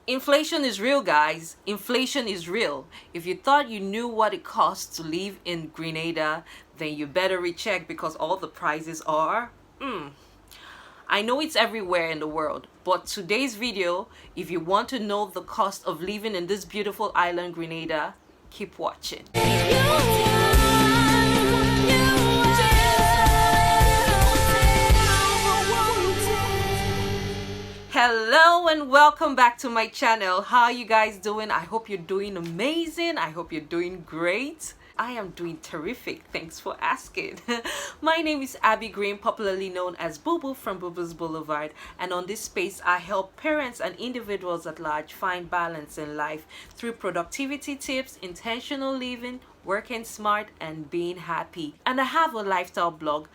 Inflation is real, guys. Inflation is real. If you thought you knew what it costs to live in Grenada, then you better recheck because all the prices are. I know it's everywhere in the world, but today's video, if you want to know the cost of living in this beautiful island, Grenada, keep watching. Hello and welcome back to my channel. How are you guys doing? I hope you're doing amazing. I hope you're doing great. I am doing terrific. Thanks for asking. My name is Abby Green, popularly known as Boo Boo from Boo Boo's Boulevard, and on this space I help parents and individuals at large find balance in life through productivity tips, intentional living, working smart, and being happy. And I have a lifestyle blog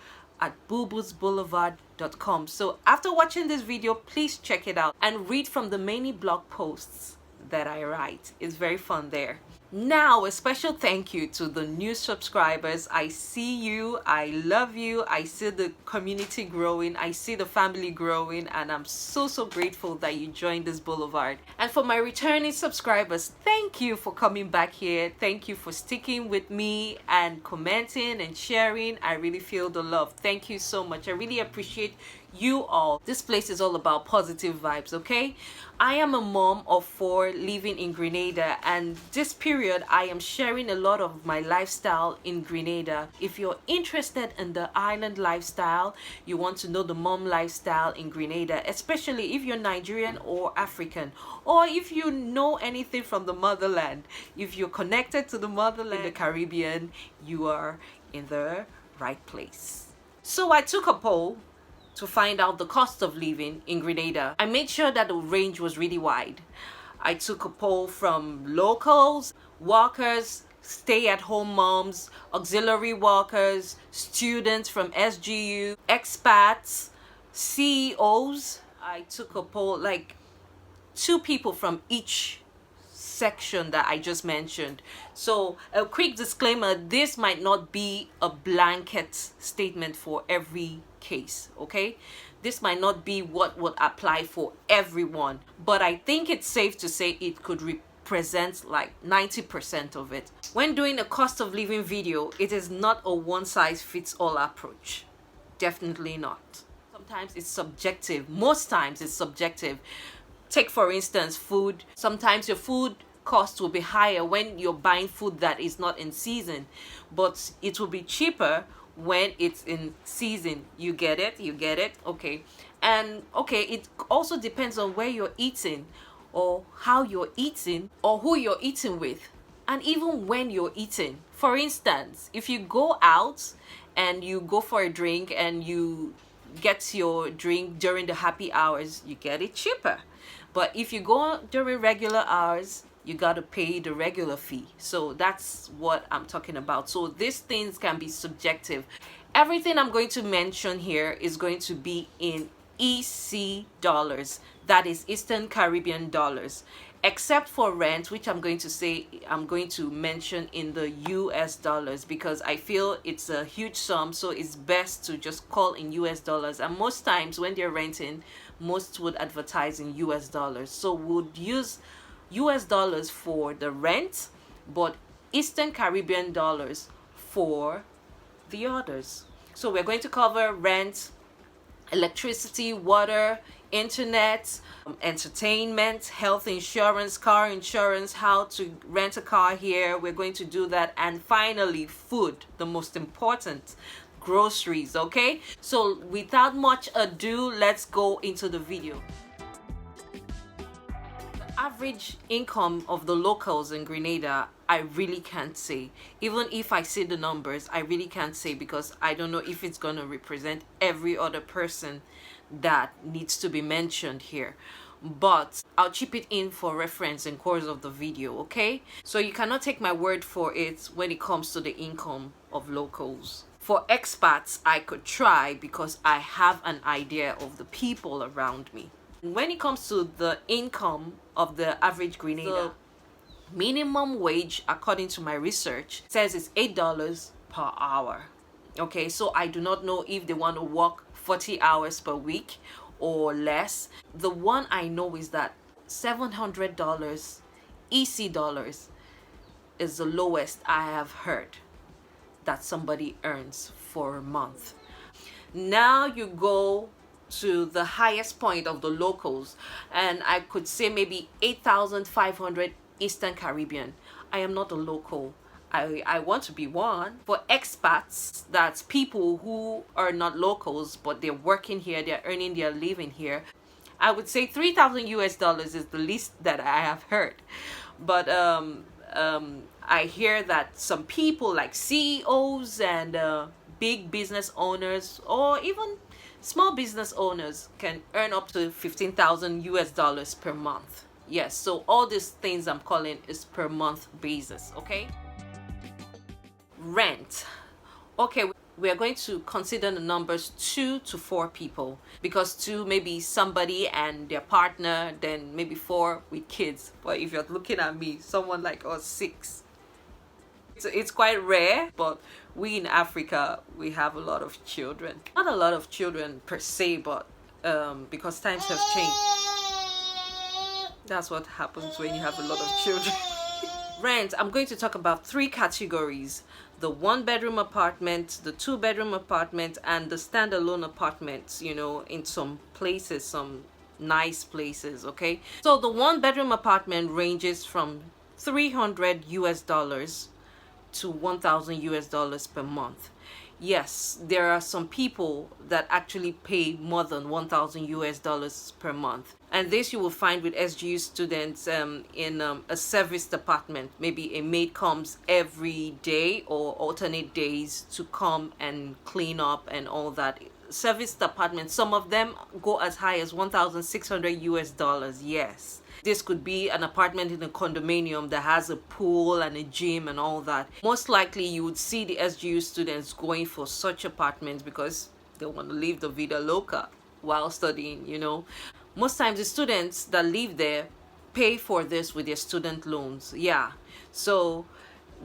at booboosboulevard.com. So after watching this video, please check it out and read from the many blog posts that I write. It's very fun there. Now, a special thank you to the new subscribers. I see you, I love you, I see the community growing, I see the family growing, and I'm so grateful that you joined this boulevard. And for my returning subscribers, thank you for coming back here. Thank you for sticking with me and commenting and sharing. I really feel the love. Thank you so much. I really appreciate you all. This place is all about positive vibes, okay? I am a mom of 4 living in Grenada, and this period I am sharing a lot of my lifestyle in Grenada. If you're interested in the island lifestyle, you want to know the mom lifestyle in Grenada, especially if you're Nigerian or African, or if you know anything from the motherland, if you're connected to the motherland in the Caribbean, you are in the right place. So I took a poll to find out the cost of living in Grenada. I made sure that the range was really wide. I took a poll from locals, workers, stay-at-home moms, auxiliary workers, students from SGU, expats, CEOs. I took a poll, like 2 people from each section that I just mentioned. So a quick disclaimer, this might not be a blanket statement for every case, okay? This might not be what would apply for everyone, but I think it's safe to say it could represent like 90% of it. When doing a cost of living video, it is not a one-size-fits-all approach. Definitely not. Sometimes it's subjective. Most times it's subjective. Take for instance food. Sometimes your food cost will be higher when you're buying food that is not in season, but it will be cheaper when it's in season. You get it? Okay. And okay, it also depends on where you're eating, or how you're eating, or who you're eating with, and even when you're eating. For instance, if you go out and you go for a drink and you get your drink during the happy hours, you get it cheaper. But if you go during regular hours, you got to pay the regular fee. So that's what I'm talking about. So these things can be subjective. Everything I'm going to mention here is going to be in EC dollars. That is Eastern Caribbean dollars. Except for rent, which I'm going to mention in the US dollars, because I feel it's a huge sum, so it's best to just call in US dollars. And most times when they're renting, most would advertise in US dollars. So would use US dollars for the rent, but Eastern Caribbean dollars for the others. So we're going to cover rent, electricity, water, internet, entertainment, health insurance, car insurance, how to rent a car here. We're going to do that. And finally, food, the most important, groceries. Okay, so without much ado, let's go into the video. The average income of the locals in Grenada, I really can't say. Even if I see the numbers, I really can't say, because I don't know if it's going to represent every other person that needs to be mentioned here. But I'll chip it in for reference in course of the video, okay? So you cannot take my word for it when it comes to the income of locals. For expats, I could try because I have an idea of the people around me. When it comes to the income of the average Grenada, the minimum wage, according to my research, says it's $8 per hour. Okay, so I do not know if they want to work 40 hours per week or less. The one I know is that $700 EC dollars is the lowest I have heard that somebody earns for a month. Now you go to the highest point of the locals, and I could say maybe 8,500 Eastern Caribbean. I am not a local. I want to be one. For expats, that's people who are not locals but they're working here, they're earning their living here, I would say 3,000 US dollars is the least that I have heard. But I hear that some people like CEOs and big business owners, or even small business owners, can earn up to 15,000 US dollars per month. Yes, so all these things I'm calling is per month basis, okay? Rent. Okay, we are going to consider the numbers 2 to 4 people, because 2 maybe somebody and their partner, then maybe 4 with kids. But if you're looking at me, someone like us 6. It's quite rare, but we in Africa, we have a lot of children. Not a lot of children per se, but because times have changed. That's what happens when you have a lot of children. Rent, I'm going to talk about 3 categories: the 1-bedroom apartment, the 2-bedroom apartment, and the standalone apartments, you know, in some places, some nice places, okay? So the 1-bedroom apartment ranges from 300 US dollars to 1,000 US dollars per month. Yes, there are some people that actually pay more than 1,000 US dollars per month. And this you will find with SGU students in a service department. Maybe a maid comes every day or alternate days to come and clean up and all that. Service department, some of them go as high as 1,600 US dollars. Yes. This could be an apartment in a condominium that has a pool and a gym and all that. Most likely you would see the SGU students going for such apartments because they want to live the vida loca while studying, you know. Most times the students that live there pay for this with their student loans. Yeah. So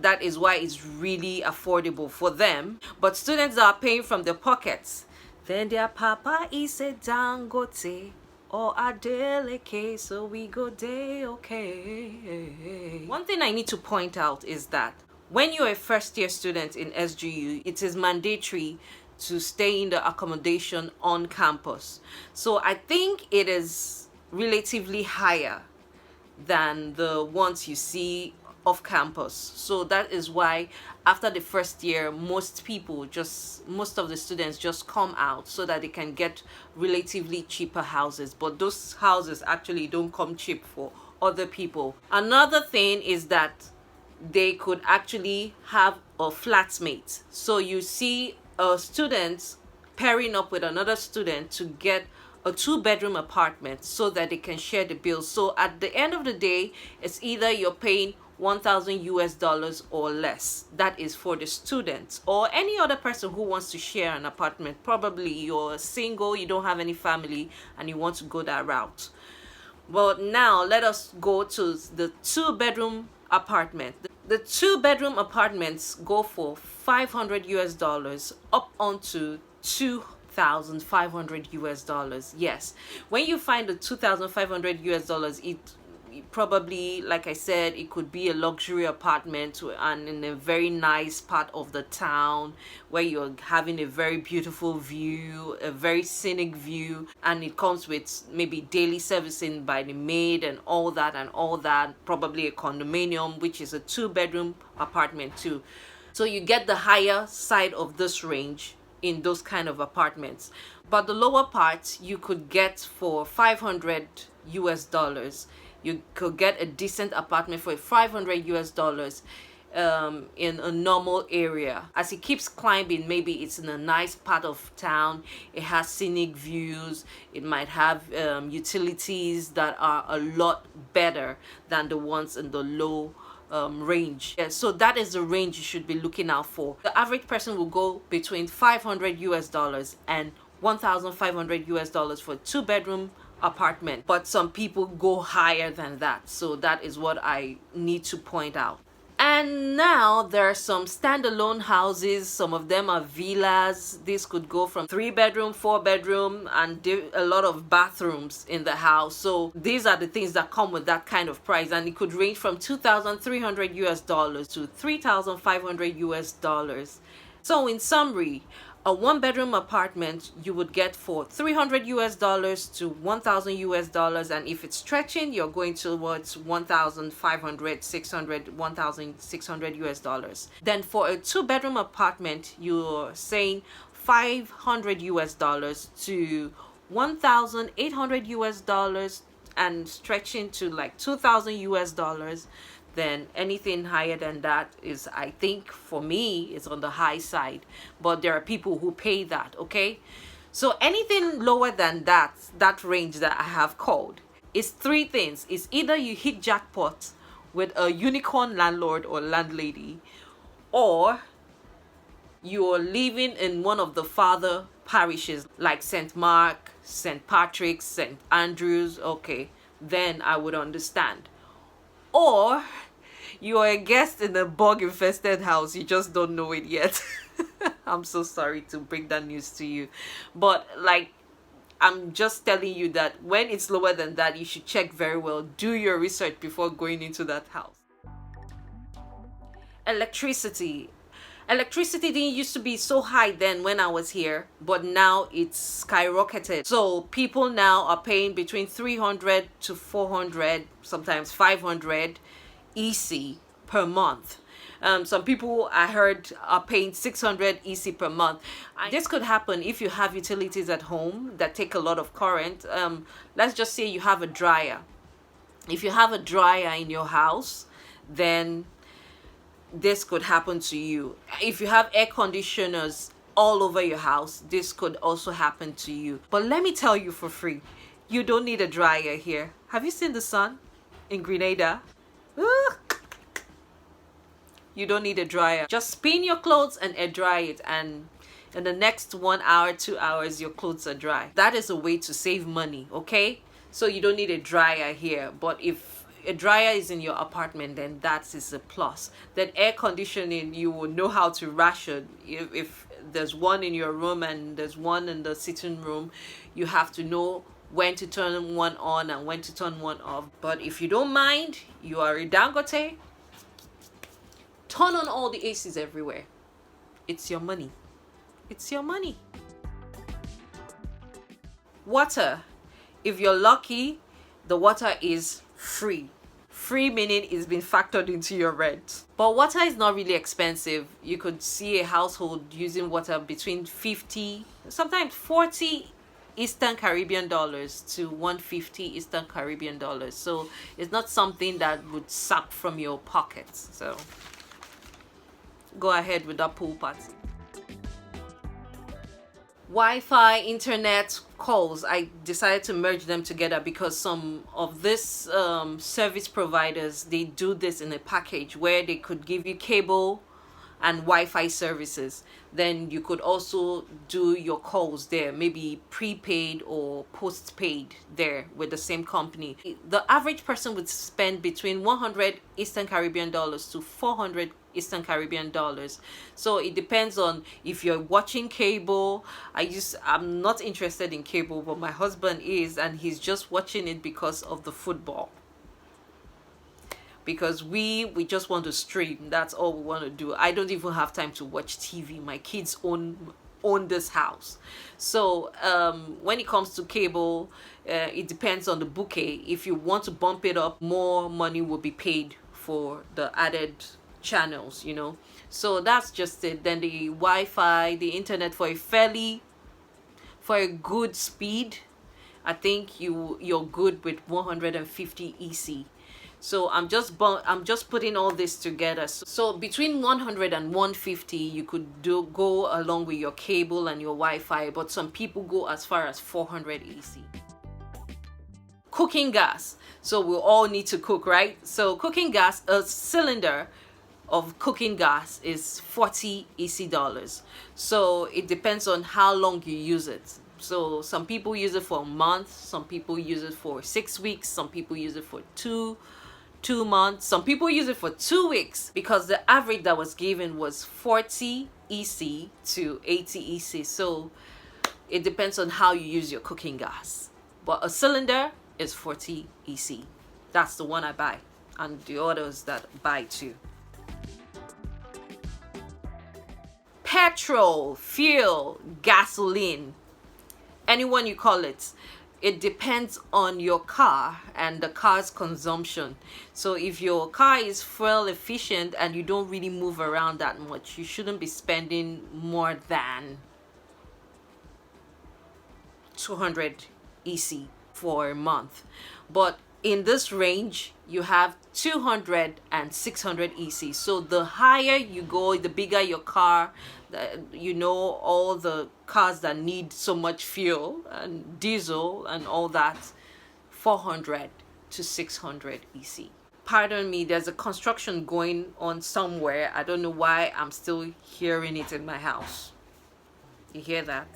that is why it's really affordable for them. But students that are paying from their pockets, then their papa is a Dangote or Adeleke, so we go day okay. One thing I need to point out is that when you're a first-year student in SGU, it is mandatory to stay in the accommodation on campus. So I think it is relatively higher than the ones you see off campus. So that is why after the first year, most of the students just come out so that they can get relatively cheaper houses. But those houses actually don't come cheap for other people. Another thing is that they could actually have a flatmate. So you see a student pairing up with another student to get a 2-bedroom apartment so that they can share the bills. So at the end of the day, it's either you're paying 1,000 US dollars or less. That is for the students or any other person who wants to share an apartment. Probably you're single, you don't have any family, and you want to go that route. Well, now let us go to the 2-bedroom apartment. The 2-bedroom apartments go for 500 US dollars up onto 2,500 US dollars. Yes, when you find the 2,500 US dollars, it probably, like I said, it could be a luxury apartment and in a very nice part of the town where you're having a very beautiful view, a very scenic view, and it comes with maybe daily servicing by the maid and all that, probably a condominium, which is a 2-bedroom apartment too. So you get the higher side of this range in those kind of apartments. But the lower part you could get for 500 US dollars. You could get a decent apartment for 500 US dollars in a normal area. As it keeps climbing, maybe it's in a nice part of town, it has scenic views, it might have utilities that are a lot better than the ones in the low range. Yeah, so that is the range you should be looking out for. The average person will go between 500 US dollars and 1,500 US dollars for a 2-bedroom apartment, but some people go higher than that. So that is what I need to point out. And now there are some standalone houses. Some of them are villas. This could go from 3 bedroom, 4 bedroom, and a lot of bathrooms in the house. So these are the things that come with that kind of price, and it could range from 2,300 US dollars to 3,500 US dollars. So in summary, a 1 bedroom apartment you would get for 300 US dollars to 1,000 US dollars, and if it's stretching, you're going towards 1,500, 600, 1,600 US dollars. Then for a 2 bedroom apartment, you're saying 500 US dollars to 1,800 US dollars, and stretching to like 2,000 US dollars. Then anything higher than that is, I think for me, is on the high side, but there are people who pay that. Okay, so anything lower than that range that I have called, is three things. It's either you hit jackpot with a unicorn landlord or landlady, or you're living in one of the father parishes like St. Mark, St. Patrick's, St. Andrews. Okay, then I would understand. Or you're a guest in a bug infested house, you just don't know it yet. I'm so sorry to bring that news to you, but like, I'm just telling you that when it's lower than that, you should check very well, do your research before going into that house. Electricity didn't used to be so high then when I was here, but now it's skyrocketed. So people now are paying between 300 to 400, sometimes 500 EC per month. Some people I heard are paying 600 EC per month. This could happen if you have utilities at home that take a lot of current. Let's just say you have a dryer. If you have a dryer in your house, then this could happen to you. If you have air conditioners all over your house, this could also happen to you. But let me tell you for free, you don't need a dryer here. Have you seen the sun in Grenada? You don't need a dryer. Just spin your clothes and air dry it, and in the next 1 hour, 2 hours, your clothes are dry. That is a way to save money, okay? So you don't need a dryer here. But if a dryer is in your apartment, then that is a plus. Then air conditioning, you will know how to ration. If there's one in your room and there's one in the sitting room, you have to know when to turn one on and when to turn one off. But if you don't mind, you are a Dangote, turn on all the ACs everywhere. It's your money. It's your money. Water, if you're lucky, the water is free. Free meaning it's been factored into your rent. But water is not really expensive. You could see a household using water between 50, sometimes 40 Eastern Caribbean dollars to 150 Eastern Caribbean dollars. So it's not something that would suck from your pockets. So go ahead with that pool party. Wi-Fi, internet, calls, I decided to merge them together because some of this service providers, they do this in a package where they could give you cable and Wi-Fi services. Then you could also do your calls there, maybe prepaid or postpaid there with the same company. The average person would spend between 100 Eastern Caribbean dollars to 400 Eastern Caribbean dollars. So it depends on if you're watching cable. I'm not interested in cable, but my husband is, and he's just watching it because of the football. Because we just want to stream. That's all we want to do. I don't even have time to watch TV. My kids own this house. So when it comes to cable, it depends on the bouquet. If you want to bump it up, more money will be paid for the added channels, you know. So that's just it. Then the Wi-Fi, the internet, for a good speed, I think you're good with 150 EC. So I'm just putting all this together. So between 100 and 150, you could go along with your cable and your Wi-Fi, but some people go as far as 400 EC. Cooking gas. So we all need to cook, right? So cooking gas, a cylinder of cooking gas is 40 EC dollars. So it depends on how long you use it. So some people use it for a month, some people use it for 6 weeks, some people use it for two 2 months. Some people use it for 2 weeks because the average that was given was 40 EC to 80 EC. So it depends on how you use your cooking gas. But a cylinder is 40 EC. That's the one I buy, and the others that buy too. Petrol, fuel, gasoline, anyone you call it, it depends on your car and the car's consumption. So if your car is fuel efficient and you don't really move around that much, you shouldn't be spending more than 200 EC for a month. But in this range, you have 200 and 600 EC. So the higher you go, the bigger your car. All the cars that need so much fuel and diesel and all that, 400 to 600 EC. Pardon me, there's a construction going on somewhere. I don't know why I'm still hearing it in my house. You hear that?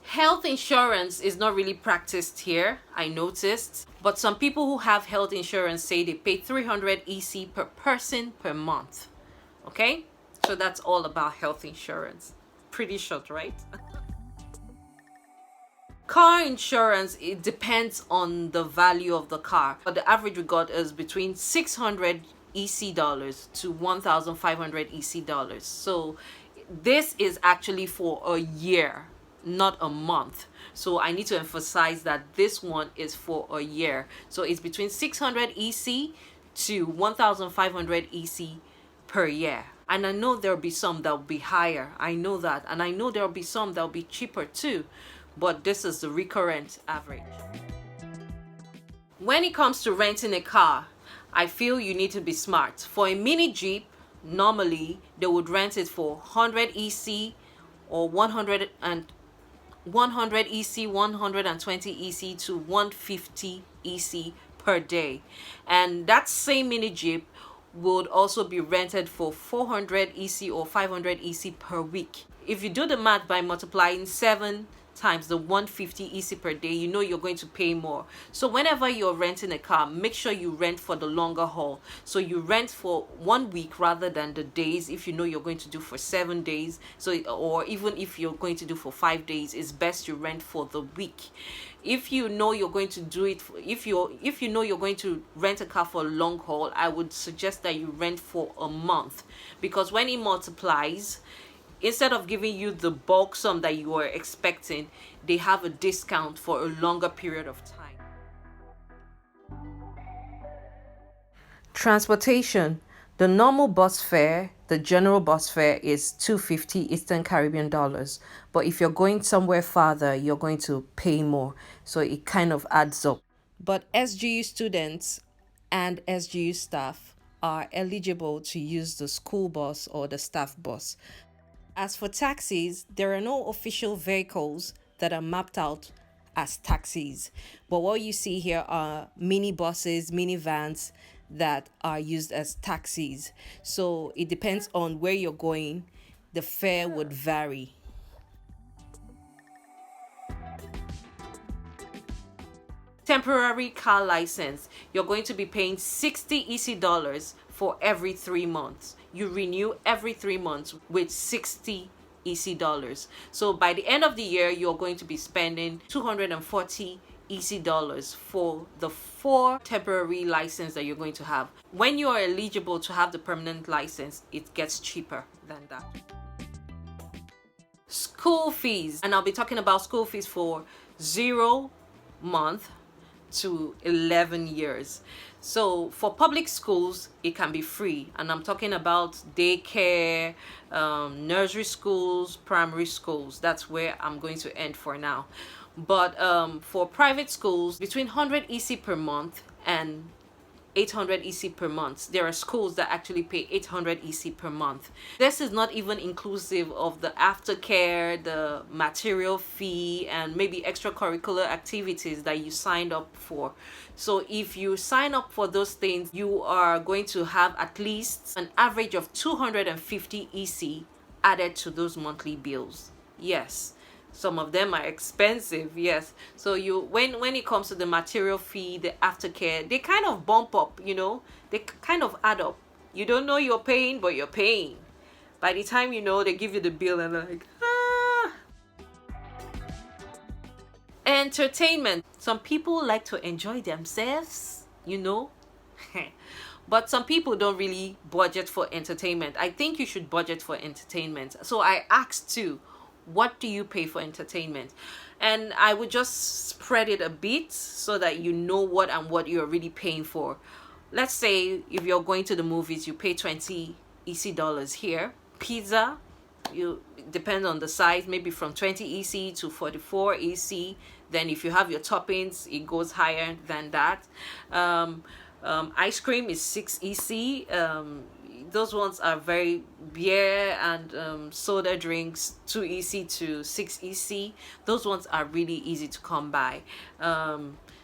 Health insurance is not really practiced here, I noticed. But some people who have health insurance say they pay 300 EC per person per month. Okay? So that's all about health insurance. Pretty short, right? Car insurance, it depends on the value of the car. But the average we got is between 600 EC dollars to 1,500 EC dollars. So this is actually for a year, not a month. So I need to emphasize that this one is for a year. So it's between 600 EC to 1,500 EC per year. And I know there'll be some that'll be higher. I know that. And I know there'll be some that'll be cheaper too. But this is the recurrent average. When it comes to renting a car, I feel you need to be smart. For a mini Jeep, normally they would rent it for 100 EC or 100 EC, 120 EC to 150 EC per day. And that same mini Jeep would also be rented for 400 EC or 500 EC per week. If you do the math by multiplying 7 times the 150 EC per day, you know you're going to pay more. So whenever you're renting a car, make sure you rent for the longer haul. So you rent for 1 week rather than the days. If you know you're going to do for 7 days, or even if you're going to do for 5 days, it's best you rent for the week. If you know you're going to do it, if you know you're going to rent a car for a long haul, I would suggest that you rent for a month, because when it multiplies, instead of giving you the bulk sum that you were expecting, they have a discount for a longer period of time. Transportation. The normal bus fare, the general bus fare, is $250 Eastern Caribbean dollars. But if you're going somewhere farther, you're going to pay more. So it kind of adds up. But SGU students and SGU staff are eligible to use the school bus or the staff bus. As for taxis, there are no official vehicles that are mapped out as taxis. But what you see here are mini buses, minivans that are used as taxis. So it depends on where you're going. The fare would vary. Temporary car license. You're going to be paying 60 EC dollars for every 3 months. You renew every 3 months with 60 EC dollars. So by the end of the year, you're going to be spending 240 EC dollars for the 4 temporary license that you're going to have. When you are eligible to have the permanent license, it gets cheaper than that. School fees, and I'll be talking about school fees for 0 month to 11 years. So for public schools, it can be free, and I'm talking about daycare, nursery schools, primary schools. That's where I'm going to end for now. But for private schools, between 100 EC per month and 800 EC per month. There are schools that actually pay 800 EC per month. This is not even inclusive of the aftercare, the material fee, and maybe extracurricular activities that you signed up for. So if you sign up for those things, you are going to have at least an average of 250 EC added to those monthly bills. Yes, Some of them are expensive, yes. So you, when it comes to the material fee, the aftercare, they kind of bump up, you know, they kind of add up. You don't know you're paying, but you're paying. By the time you know, they give you the bill and like, ah. Entertainment. Some people like to enjoy themselves, you know. But some people don't really budget for entertainment. I think you should budget for entertainment. So I asked too, what do you pay for entertainment? And I would just spread it a bit so that you know what you're really paying for. Let's say if you're going to the movies, you pay 20 EC dollars here. Pizza, you depend on the size, maybe from 20 EC to 44 EC. Then if you have your toppings, it goes higher than that. Ice cream is 6 EC. Those ones are very, beer and soda drinks, 2 EC to 6 EC. Those ones are really easy to come by.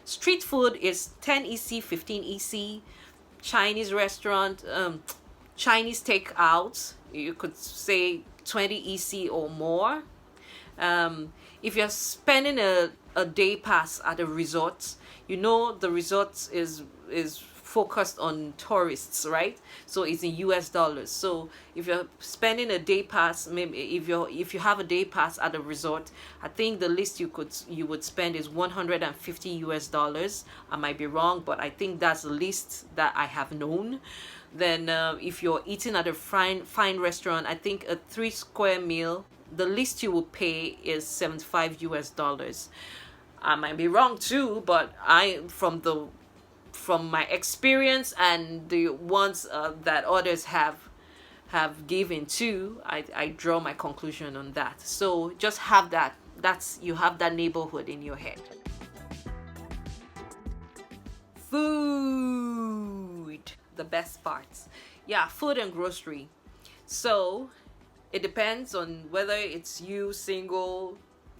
Street food is 10 EC, 15 EC. Chinese restaurant, Chinese takeout, you could say 20 EC or more. If you're spending a day pass at a resort, you know the resort is focused on tourists, right? So it's in US dollars. So if you're spending a day pass, maybe if you have a day pass at a resort, I think the least you would spend is 150 US dollars. I might be wrong, but I think that's the least that I have known. Then if you're eating at a fine restaurant, I think a 3 square meal, the least you will pay is 75 US dollars. I might be wrong too, but from my experience and the ones that others have given to, I draw my conclusion on that. So just have that. You have that neighborhood in your head. Food, the best parts. Yeah, food and grocery. So it depends on whether it's you single,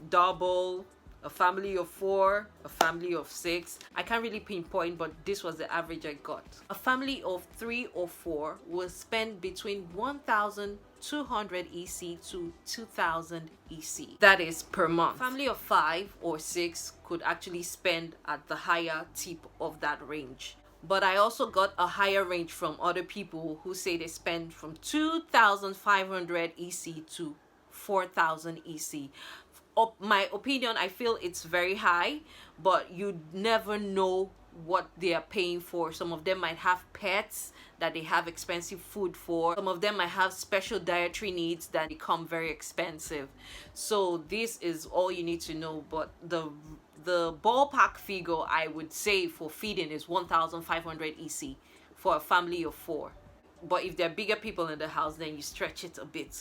double, a family of 4, a family of 6. I can't really pinpoint, but this was the average I got. A family of 3 or 4 will spend between 1,200 EC to 2,000 EC. That is per month. Family of 5 or 6 could actually spend at the higher tip of that range. But I also got a higher range from other people who say they spend from 2,500 EC to 4,000 EC. My opinion, I feel it's very high, but you never know what they are paying for. Some of them might have pets that they have expensive food for. Some of them might have special dietary needs that become very expensive. So this is all you need to know. But the ballpark figure I would say for feeding is 1,500 EC for a family of 4. But if there are bigger people in the house, then you stretch it a bit.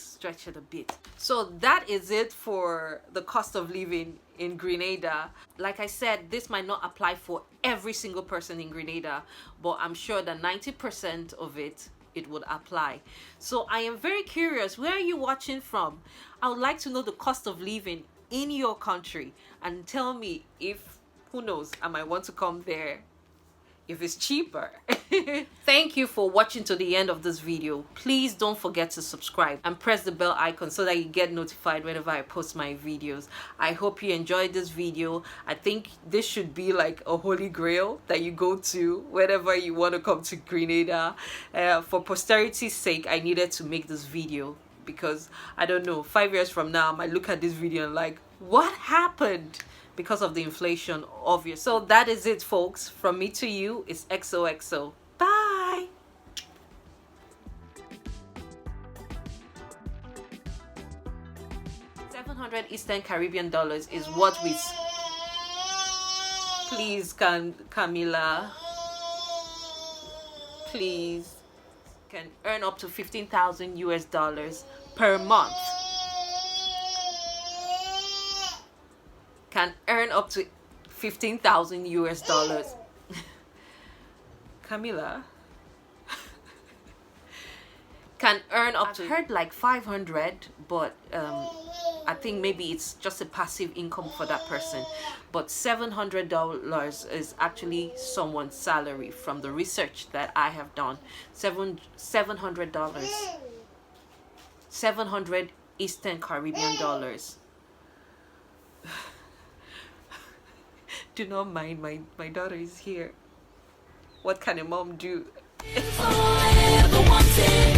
So that is it for the cost of living in Grenada. Like I said, this might not apply for every single person in Grenada, but I'm sure that 90% of it would apply. So I am very curious, where are you watching from? I would like to know the cost of living in your country, and tell me if, who knows, I might want to come there if it's cheaper. Thank you for watching to the end of this video. Please don't forget to subscribe and press the bell icon so that you get notified whenever I post my videos. I hope you enjoyed this video. I think this should be like a holy grail that you go to whenever you want to come to Grenada. For posterity's sake, I needed to make this video because I don't know, 5 years from now I might look at this video and like, what happened? Because of the inflation, obvious. So that is it, folks. From me to you, it's XOXO. Bye. $700 Eastern Caribbean dollars is what we... Please, Camila. Please. Can earn up to 15,000 US dollars per month. Can earn up to 15,000 US dollars. Camila. Can earn up to, I've heard like 500, but I think maybe it's just a passive income for that person. But $700 is actually someone's salary from the research that I have done. $700. 700 Eastern Caribbean dollars. Do not mind, my daughter is here. What can a mom do? All I ever wanted.